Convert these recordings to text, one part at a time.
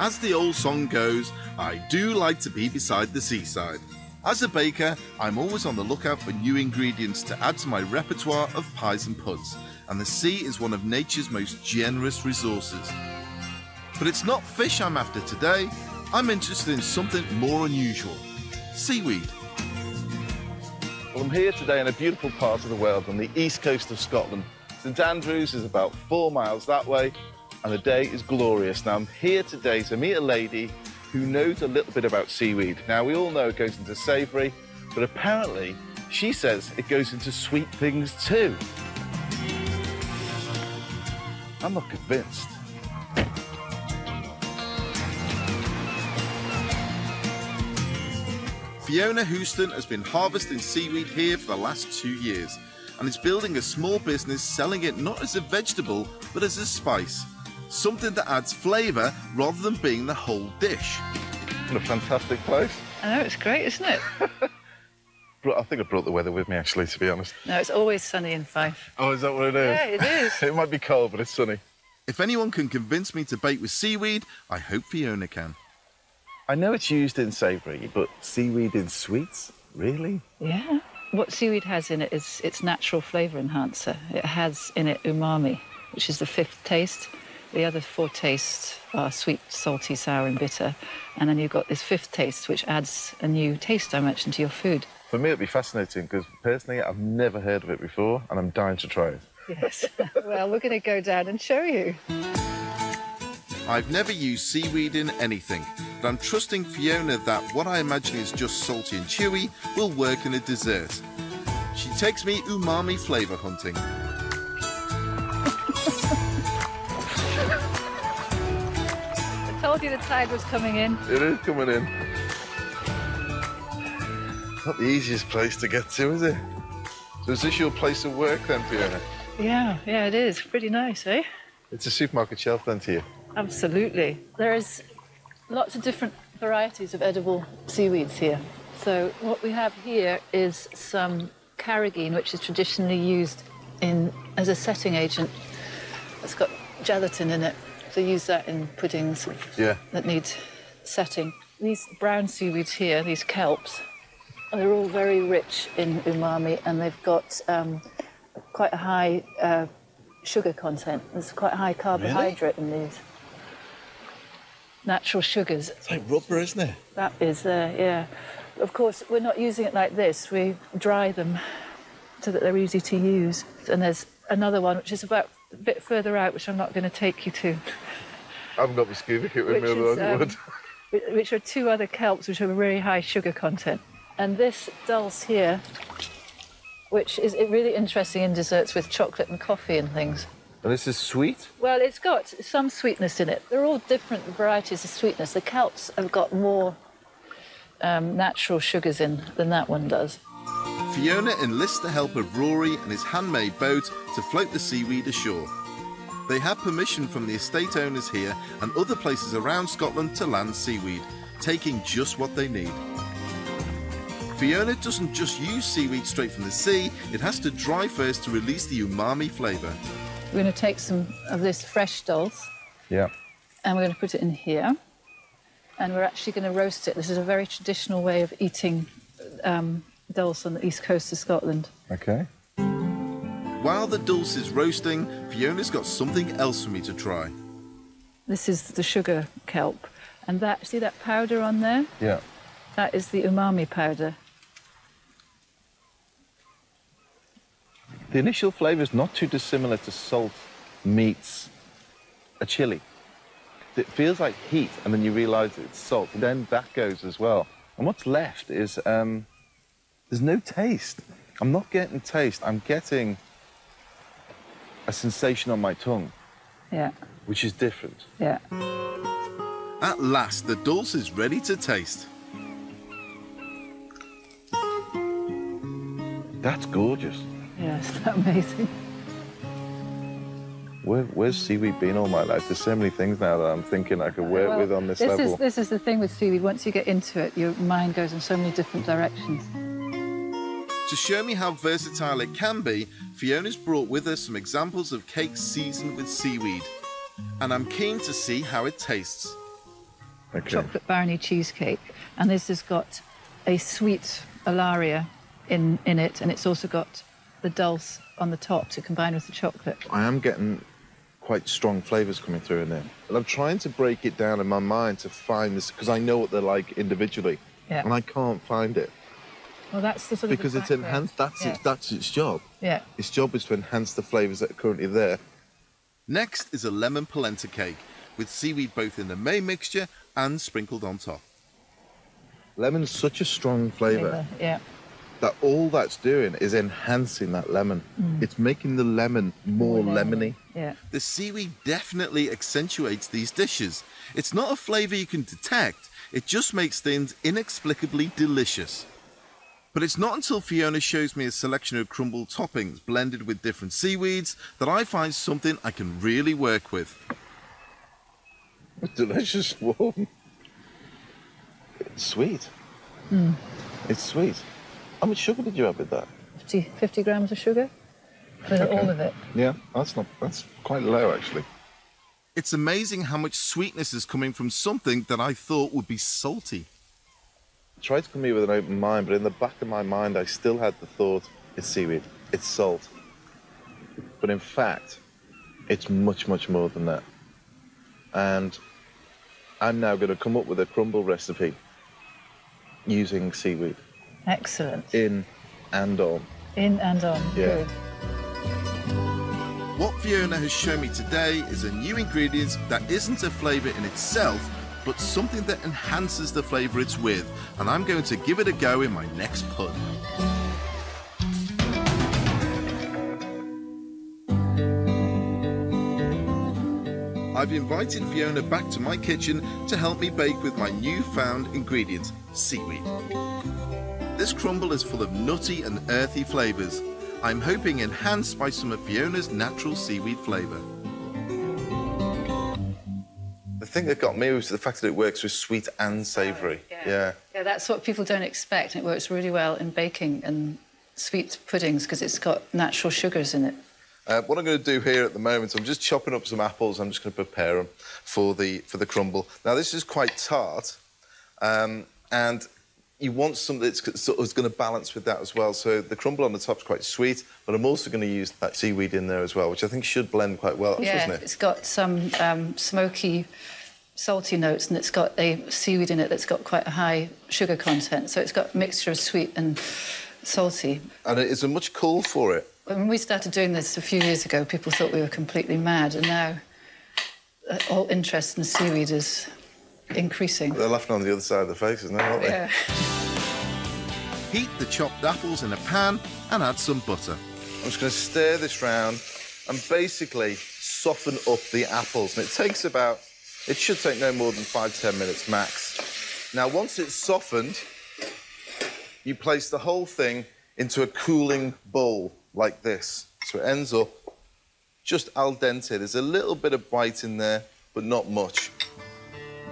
As the old song goes, I do like to be beside the seaside. As a baker, I'm always on the lookout for new ingredients to add to my repertoire of pies and puds, and the sea is one of nature's most generous resources. But it's not fish I'm after today. I'm interested in something more unusual: seaweed. Well, I'm here today in a beautiful part of the world on the east coast of Scotland. St Andrews is about 4 miles that way, and the day is glorious. Now, I'm here today to meet a lady who knows a little bit about seaweed. Now, we all know it goes into savoury, but apparently she says it goes into sweet things too. I'm not convinced. Fiona Houston has been harvesting seaweed here for the last 2 years and is building a small business selling it not as a vegetable but as a spice, something that adds flavour rather than being the whole dish. What a fantastic place. I know, it's great, isn't it? I think I brought the weather with me, actually, to be honest. No, it's always sunny in Fife. Oh, is that what it is? Yeah, it is. It might be cold, but it's sunny. If anyone can convince me to bake with seaweed, I hope Fiona can. I know it's used in savoury, but seaweed in sweets? Really? Yeah. What seaweed has in it is its natural flavour enhancer. It has in it umami, which is the 5th taste. The other 4 tastes are sweet, salty, sour and bitter. And then you've got this 5th taste, which adds a new taste dimension to your food. For me, it'd be fascinating, because personally, I've never heard of it before, and I'm dying to try it. Yes. Well, we're going to go down and show you. I've never used seaweed in anything, but I'm trusting Fiona that what I imagine is just salty and chewy will work in a dessert. She takes me umami flavour hunting. I told you the tide was coming in. It is coming in. Not the easiest place to get to, is it? So is this your place of work then, Fiona? Yeah, it is. Pretty nice, eh? It's a supermarket shelf then to you? Absolutely. There's lots of different varieties of edible seaweeds here. So what we have here is some carrageen, which is traditionally used as a setting agent. It's got gelatin in it. So use that in puddings that need setting. These brown seaweeds here, these kelps, they're all very rich in umami, and they've got quite a high sugar content. There's quite a high carbohydrate in these. Natural sugars. It's like rubber, isn't it? That is there, yeah. Of course, we're not using it like this. We dry them so that they're easy to use. And there's another one, which is about a bit further out, which I'm not going to take you to. I haven't got my scuba kit with me, otherwise I would. Which are 2 other kelps, which have a very high sugar content. And this dulse here, which is really interesting in desserts with chocolate and coffee and things. And this is sweet? Well, it's got some sweetness in it. They're all different varieties of sweetness. The kelps have got more natural sugars in than that one does. Fiona enlists the help of Rory and his handmade boat to float the seaweed ashore. They have permission from the estate owners here and other places around Scotland to land seaweed, taking just what they need. Fiona doesn't just use seaweed straight from the sea, it has to dry first to release the umami flavour. We're going to take some of this fresh dulse. Yeah. And we're going to put it in here. And we're actually going to roast it. This is a very traditional way of eating dulse on the east coast of Scotland. OK. While the dulse is roasting, Fiona's got something else for me to try. This is the sugar kelp. And that, see that powder on there? Yeah. That is the umami powder. The initial flavour is not too dissimilar to salt meets a chilli. It feels like heat, and then you realise it's salt, and then that goes as well. And what's left is there's no taste. I'm not getting taste. I'm getting a sensation on my tongue. Yeah. Which is different. Yeah. At last, the dulse is ready to taste. That's gorgeous. Yeah, isn't that amazing? Where's seaweed been all my life? There's so many things now that I'm thinking I could work with on this level. This is the thing with seaweed. Once you get into it, your mind goes in so many different directions. To show me how versatile it can be, Fiona's brought with her some examples of cakes seasoned with seaweed. And I'm keen to see how it tastes. chocolate brownie cheesecake. And this has got a sweet alaria in it, and it's also got the dulce on the top to combine with the chocolate. I am getting quite strong flavours coming through in there. And I'm trying to break it down in my mind to find this, because I know what they're like individually. Yeah. And I can't find it. Well, that's the sort of... Because it's enhanced, that's its job. Yeah. Its job is to enhance the flavours that are currently there. Next is a lemon polenta cake, with seaweed both in the main mixture and sprinkled on top. Lemon's such a strong flavour. Yeah. That all that's doing is enhancing that lemon. It's making the lemon more lemony. Yeah. The seaweed definitely accentuates these dishes. It's not a flavour you can detect, it just makes things inexplicably delicious. But it's not until Fiona shows me a selection of crumble toppings blended with different seaweeds that I find something I can really work with. Delicious, warm. It's sweet. It's sweet. How much sugar did you have with that? 50 grams of sugar. With all of it. Yeah, that's quite low, actually. It's amazing how much sweetness is coming from something that I thought would be salty. I tried to come here with an open mind, but in the back of my mind, I still had the thought, it's seaweed, it's salt. But in fact, it's much, much more than that. And I'm now going to come up with a crumble recipe using seaweed. Excellent. In and on. In and on. Yeah. Good. What Fiona has shown me today is a new ingredient that isn't a flavour in itself, but something that enhances the flavour it's with, and I'm going to give it a go in my next pun. I've invited Fiona back to my kitchen to help me bake with my newfound ingredient, seaweed. This crumble is full of nutty and earthy flavours. I'm hoping enhanced by some of Fiona's natural seaweed flavour. The thing that got me was the fact that it works with sweet and savoury. Yeah, that's what people don't expect. It works really well in baking and sweet puddings because it's got natural sugars in it. What I'm going to do here at the moment, I'm just chopping up some apples. I'm just going to prepare them for the crumble. Now, this is quite tart, and you want something that's sort of going to balance with that as well. So the crumble on the top is quite sweet, but I'm also going to use that seaweed in there as well, which I think should blend quite well, doesn't it? It's got some smoky, salty notes, and it's got a seaweed in it that's got quite a high sugar content. So it's got a mixture of sweet and salty. And it's a much call for it. When we started doing this a few years ago, people thought we were completely mad, and now all interest in seaweed is increasing. They're laughing on the other side of the faces now, aren't they? Yeah. Heat the chopped apples in a pan and add some butter. I'm just going to stir this round and basically soften up the apples. And it should take no more than 5 to 10 minutes max. Now, once it's softened, you place the whole thing into a cooling bowl like this. So it ends up just al dente. There's a little bit of bite in there, but not much.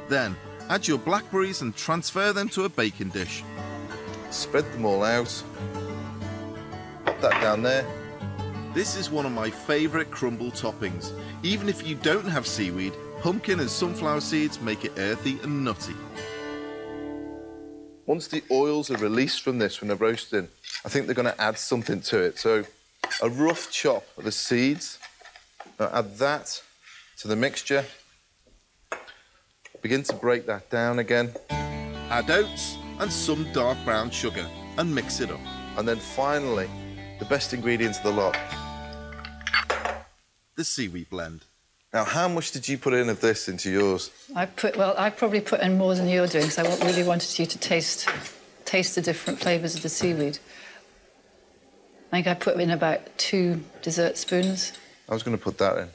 Then, add your blackberries and transfer them to a baking dish. Spread them all out. Pop that down there. This is one of my favourite crumble toppings. Even if you don't have seaweed, pumpkin and sunflower seeds make it earthy and nutty. Once the oils are released from this when they're roasting, I think they're going to add something to it. So a rough chop of the seeds. Now add that to the mixture. Begin to break that down again. Add oats and some dark brown sugar and mix it up. And then finally, the best ingredient of the lot. The seaweed blend. Now, how much did you put in of this into yours? I probably put in more than you're doing, because I really wanted you to taste the different flavours of the seaweed. I think I put in about 2 dessert spoons. I was going to put that in.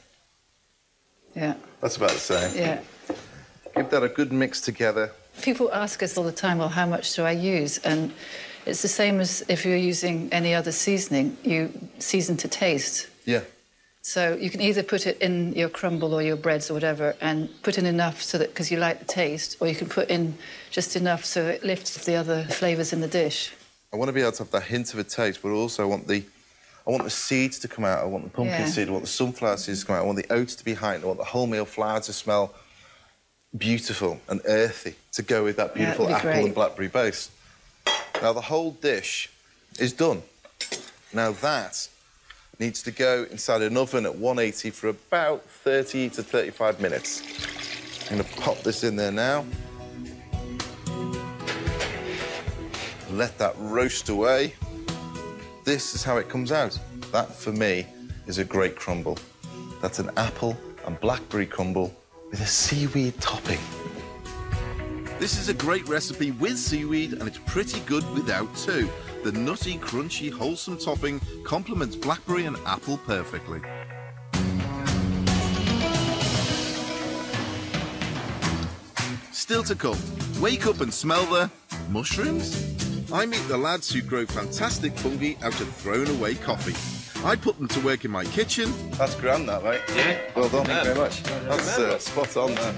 Yeah. That's about the same. Yeah. Give that a good mix together. People ask us all the time, well, how much do I use? And it's the same as if you're using any other seasoning. You season to taste. Yeah. So you can either put it in your crumble or your breads or whatever and put in enough so that, because you like the taste, or you can put in just enough so it lifts the other flavours in the dish. I want to be able to have that hint of a taste, but also I want the seeds to come out. I want the pumpkin seed, I want the sunflower seeds to come out, I want the oats to be heightened, I want the wholemeal flour to smell beautiful and earthy to go with that beautiful it'd be apple great. and blackberry base. Now the whole dish is done. Now that needs to go inside an oven at 180 for about 30 to 35 minutes. I'm going to pop this in there now. Let that roast away. This is how it comes out. That, for me, is a great crumble. That's an apple and blackberry crumble with a seaweed topping. This is a great recipe with seaweed, and it's pretty good without too. The nutty, crunchy, wholesome topping complements blackberry and apple perfectly. Still to come, wake up and smell the mushrooms? I meet the lads who grow fantastic fungi out of thrown away coffee. I put them to work in my kitchen. That's grand, that, mate. Yeah. Well done. Thank you very much. That's spot on there.